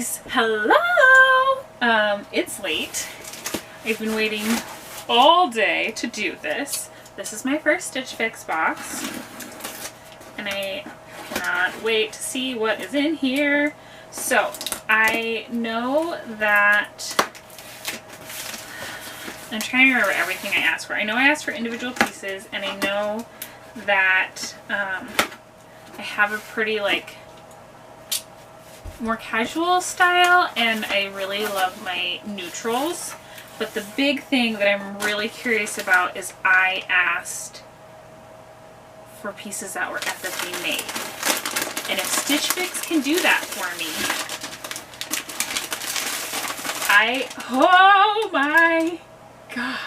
guys, hello! It's late. I've been waiting all day to do this. This is my first Stitch Fix box, and I cannot wait to see what is in here. So, I know that I'm trying to remember everything I asked for. I know I asked for individual pieces, and I know that I have a pretty more casual style, and I really love my neutrals. But the big thing that I'm really curious about is I asked for pieces that were ethically made. And if Stitch Fix can do that for me, oh my god.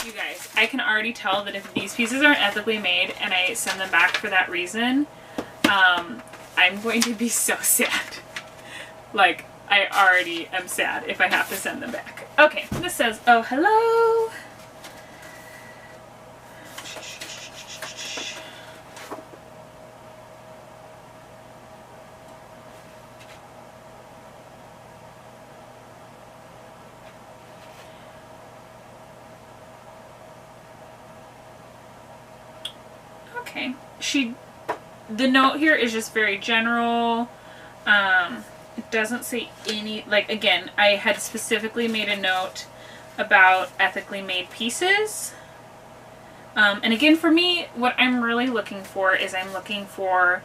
You guys, I can already tell that if these pieces aren't ethically made and I send them back for that reason, I'm going to be so sad. Like, I already am sad if I have to send them back. Okay, this says, oh, hello. Okay, the note here is just very general. It doesn't say any, again, I had specifically made a note about ethically made pieces. And again, for me, what I'm really looking for is I'm looking for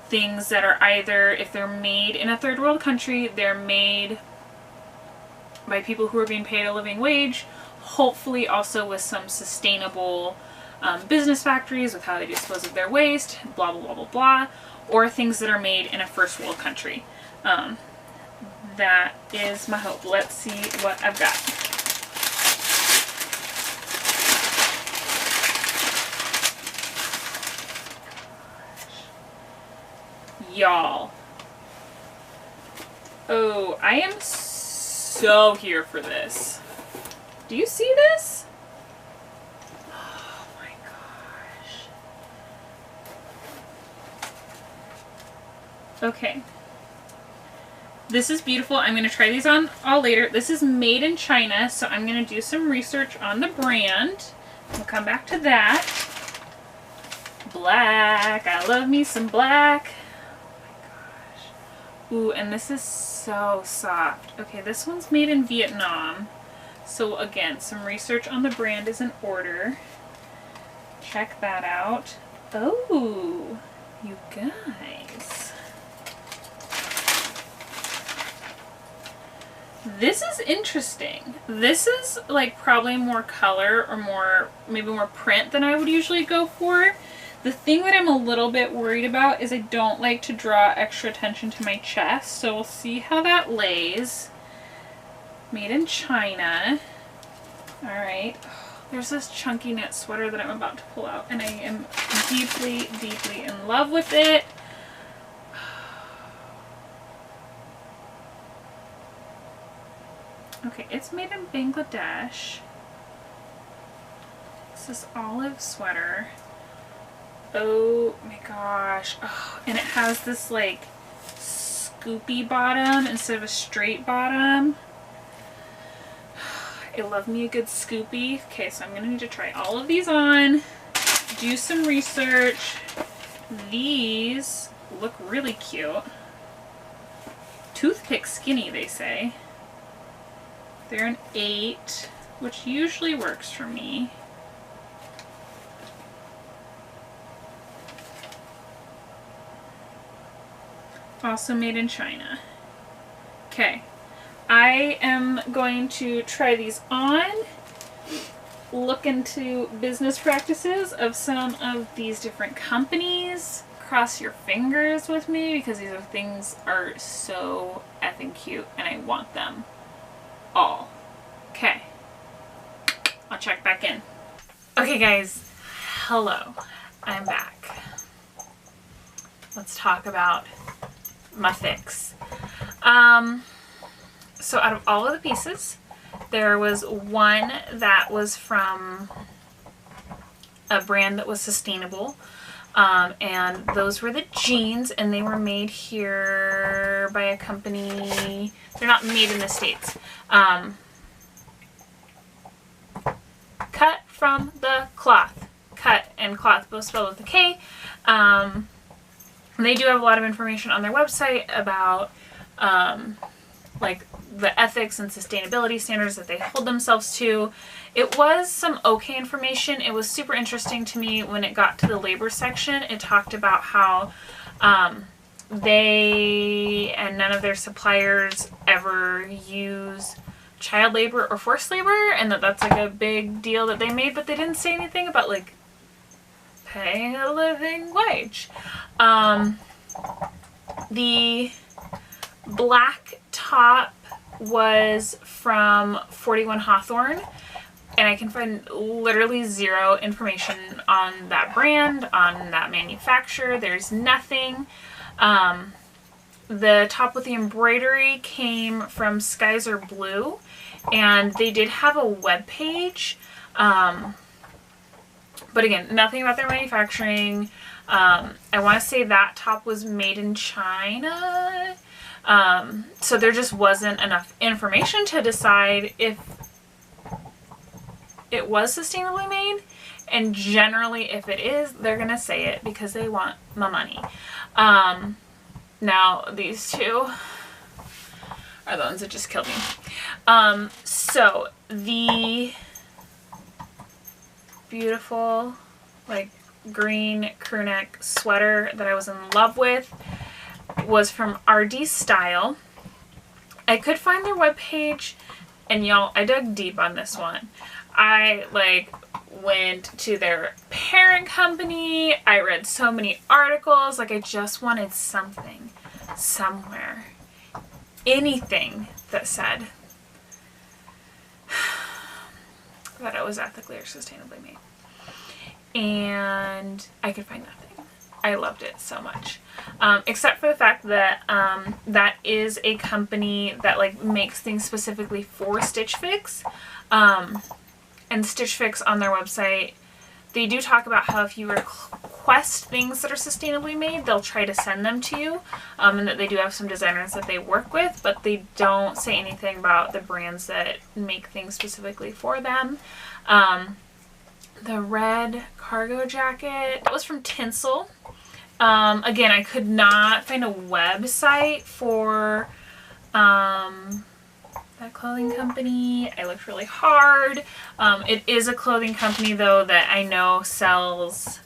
things that are either, if they're made in a third world country, they're made by people who are being paid a living wage, hopefully also with some sustainable business factories with how they dispose of their waste, blah, blah, blah, blah, blah, or things that are made in a first world country. That is my hope. Let's see what I've got. Y'all. Oh, I am so here for this. Do you see this? Oh my gosh. Okay. This is beautiful. I'm going to try these on all later. This is made in China, so I'm going to do some research on the brand. We'll come back to that. Black. I love me some black. Oh my gosh. Ooh, and this is so soft. Okay, this one's made in Vietnam. So again, some research on the brand is in order. Check that out. Oh, you guys. This is interesting. This is probably more color or maybe more print than I would usually go for. The thing that I'm a little bit worried about is I don't like to draw extra attention to my chest, so we'll see how that lays. Made in China. Alright. There's this chunky knit sweater that I'm about to pull out, and I am deeply, deeply in love with it. Okay, it's made in Bangladesh. It's this olive sweater. Oh my gosh. Oh, and it has this scoopy bottom instead of a straight bottom. I love me a good scoopy. Okay, so I'm going to need to try all of these on, do some research. These look really cute. Toothpick skinny, they say. They're an 8, which usually works for me. Also made in China. Okay. I am going to try these on, look into business practices of some of these different companies. Cross your fingers with me because these things are so effing cute and I want them all. Okay. I'll check back in. Okay guys, hello. I'm back. Let's talk about my fix. So out of all of the pieces, there was one that was from a brand that was sustainable. And those were the jeans, and they were made here by a company. They're not made in the States. Cut from the cloth. Cut and cloth, both spelled with a K. They do have a lot of information on their website about like the ethics and sustainability standards that they hold themselves to. It was some okay information. It was super interesting to me when it got to the labor section. It talked about how they and none of their suppliers ever use child labor or forced labor, and that's like a big deal that they made, but they didn't say anything about like paying a living wage. The black top was from 41 Hawthorne, and I can find literally zero information on that brand, on that manufacturer. There's nothing. The top with the embroidery came from Skies Are Blue, and they did have a web page. But again, nothing about their manufacturing. I want to say that top was made in China. So there just wasn't enough information to decide if it was sustainably made. And generally, if it is, they're going to say it because they want my money. Now, these two are the ones that just killed me. So the beautiful like green crew neck sweater that I was in love with was from RD Style. I could find their webpage, and y'all, I dug deep on this one. I like went to their parent company. I read so many articles. Like, I just wanted something somewhere, anything that said that it was ethically or sustainably made. And I could find nothing. I loved it so much. Except for the fact that that is a company that like makes things specifically for Stitch Fix. And Stitch Fix on their website, they do talk about how if you request things that are sustainably made, they'll try to send them to you. And that they do have some designers that they work with, but they don't say anything about the brands that make things specifically for them. The red cargo jacket, that was from Tinsel. Again, I could not find a website for that clothing company. I looked really hard. It is a clothing company though that I know sells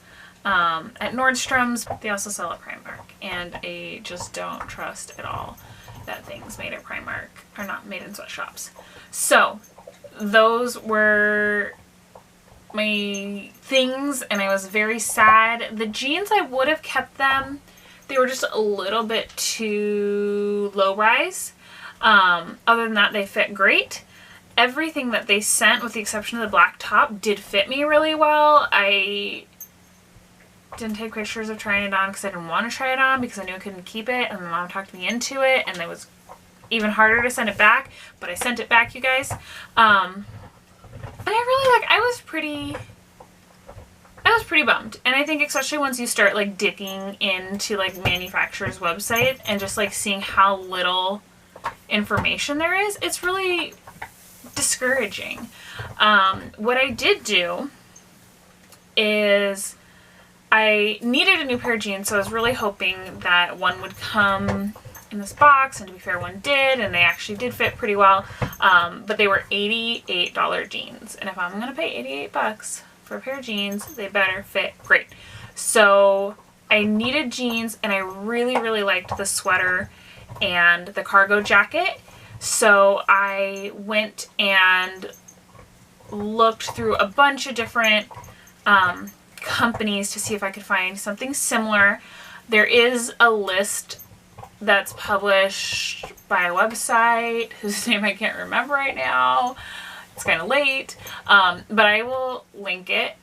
at Nordstrom's. They also sell at Primark, and I just don't trust at all that things made at Primark are not made in sweatshops. So those were my things, and I was very sad. The jeans, I would have kept them. They were just a little bit too low rise. Other than that, they fit great. Everything that they sent, with the exception of the black top, did fit me really well. I didn't take pictures of trying it on because I didn't want to try it on because I knew I couldn't keep it, and my mom talked me into it, and it was even harder to send it back, but I sent it back, you guys. But I was pretty bummed. And I think especially once you start like digging into like manufacturer's website and just like seeing how little information there is, it's really discouraging. What I did do is I needed a new pair of jeans, so I was really hoping that one would come in this box, and to be fair, one did, and they actually did fit pretty well. But they were $88 jeans, and if I'm gonna pay $88 for a pair of jeans, they better fit great. So I needed jeans, and I really, really liked the sweater and the cargo jacket. So I went and looked through a bunch of different companies to see if I could find something similar. There is a list that's published by a website whose name I can't remember right now. It's kind of late, but I will link it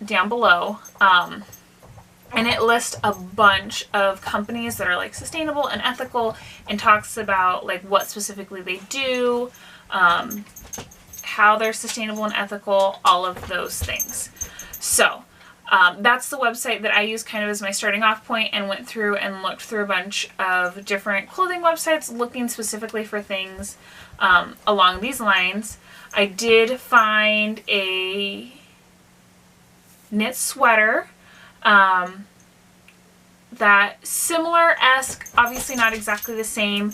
down below. And it lists a bunch of companies that are like sustainable and ethical, and talks about like what specifically they do, how they're sustainable and ethical, all of those things. So That's the website that I use kind of as my starting off point, and went through and looked through a bunch of different clothing websites looking specifically for things along these lines. I did find a knit sweater that similar-esque, obviously not exactly the same.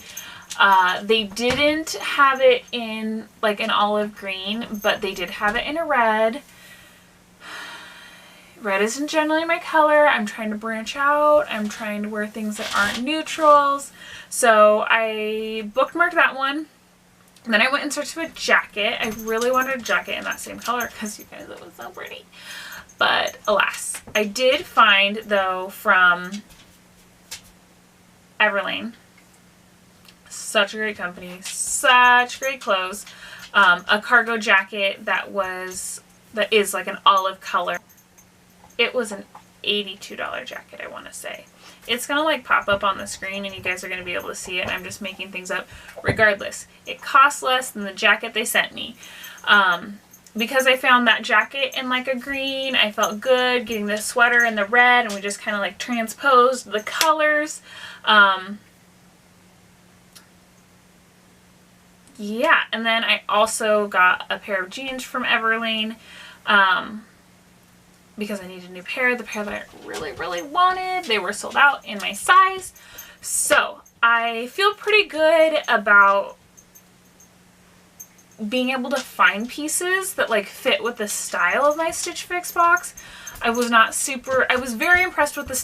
They didn't have it in like an olive green, but they did have it in a red. Red isn't generally my color. I'm trying to branch out. I'm trying to wear things that aren't neutrals. So I bookmarked that one. And then I went and searched for a jacket. I really wanted a jacket in that same color because you guys, it was so pretty. But alas, I did find though from Everlane, such a great company, such great clothes, a cargo jacket that is like an olive color. It was an $82 jacket, I want to say. It's going to like pop up on the screen and you guys are going to be able to see it. I'm just making things up. Regardless, it costs less than the jacket they sent me. Because I found that jacket in like a green, I felt good getting this sweater in the red, and we just kind of like transposed the colors. Yeah, and then I also got a pair of jeans from Everlane. Because I needed a new pair. The pair that I really, really wanted, they were sold out in my size. So I feel pretty good about being able to find pieces that like fit with the style of my Stitch Fix box. I was very impressed with the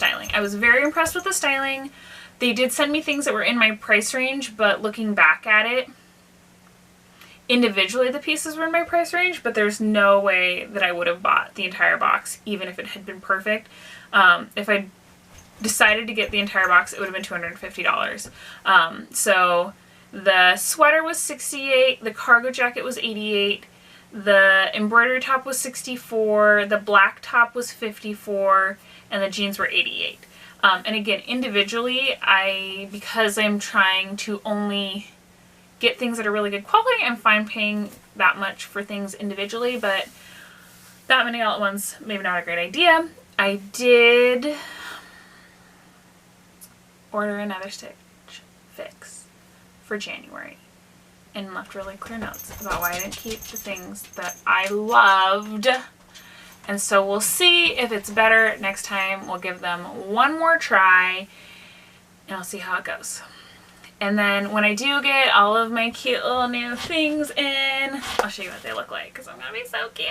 styling. They did send me things that were in my price range, but looking back at it, individually the pieces were in my price range, but there's no way that I would have bought the entire box even if it had been perfect. If I decided to get the entire box, it would have been $250. So the sweater was $68, the cargo jacket was $88, the embroidery top was $64, the black top was $54, and the jeans were $88. And again, individually, because I'm trying to only get things that are really good quality, I'm fine paying that much for things individually, but that many all at once, maybe not a great idea. I did order another Stitch Fix for January and left really clear notes about why I didn't keep the things that I loved. And so we'll see if it's better next time. We'll give them one more try and I'll see how it goes. And then when I do get all of my cute little new things in, I'll show you what they look like because I'm going to be so cute.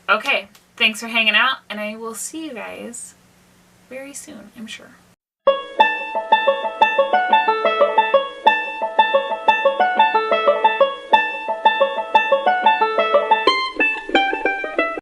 Okay, thanks for hanging out, and I will see you guys very soon, I'm sure.